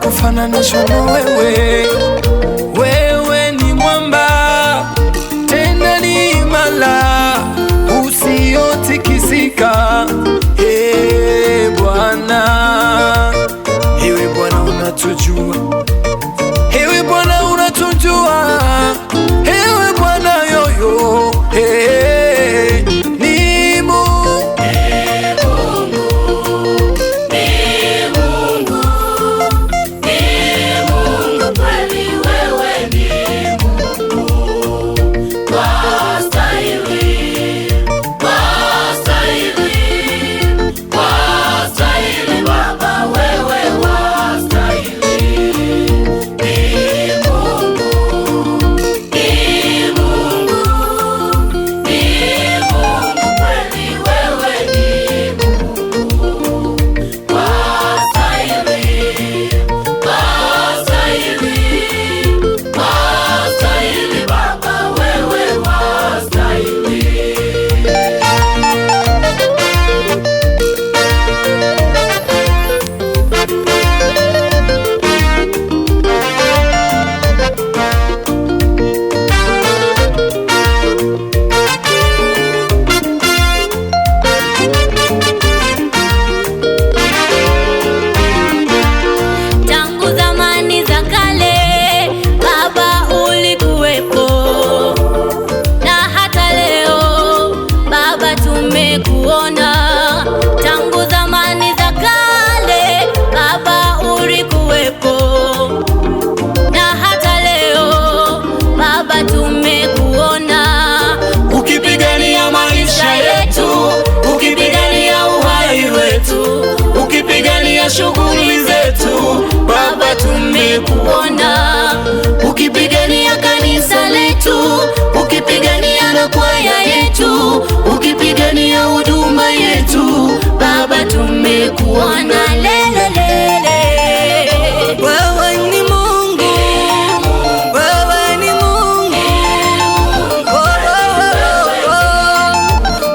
Kufananishwa na wewe, wewe ni mwamba tena ni imara usiotikisika. Bwana, ewe Bwana unatujua, ewe Bwana unatujua, ewe Bwana yoyo, tangu zamani za kale Baba ulikuwepo, na hata leo Baba tumekuona, ukipigania maisha yetu, ukipigania uhai wetu, ukipigania shughuli zetu. Baba tumekuona, ukipigania kanisa letu, ukipigania na kwaya yetu, ukipigania huduma yetu. Baba tumekuona, lelelele. Wewe ni Mungu, wewe ni Mungu,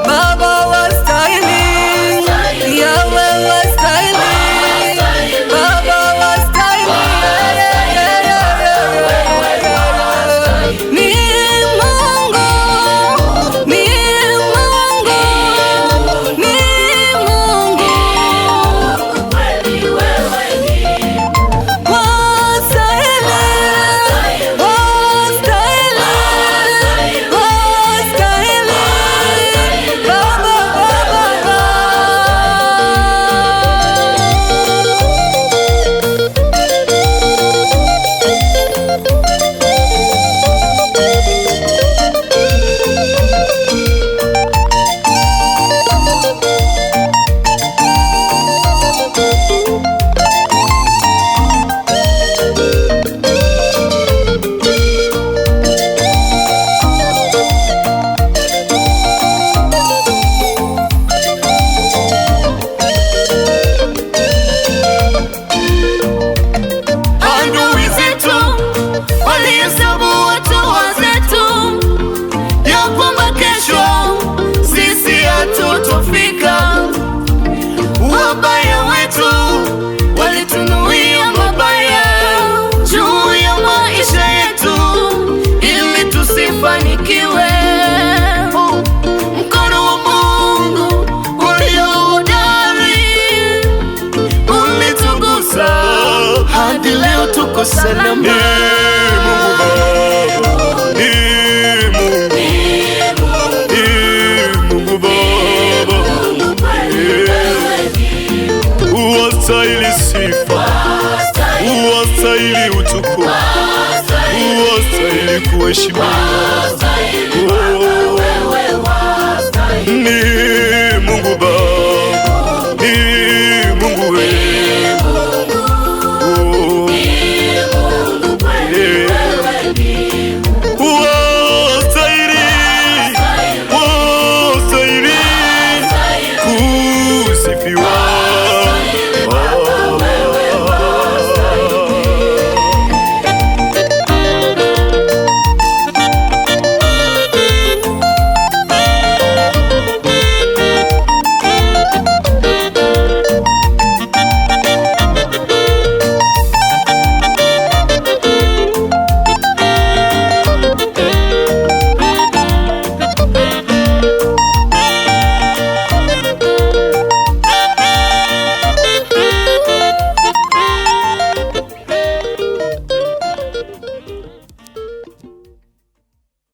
Baba wastahili, Yahweh wastahili, Baba wastahili. Ni Mungu, ni Mungu, ni Mungu, kweli wewe ni wastahili, wastahili, wastahili, Baba, adui zetu walihesabu hatua zetu, ya kwamba kesho sisi hatutofika. Wabaya wetu walitunuia mabaya juu ya maisha yetu ili tusifanikiwe. Mkono wa Mungu ulio hodari leo tuko salama. Mungu Baba, Mungu Baba, uwastahili sifa, uwastahili utukufu, uwastahili kuheshimiwa.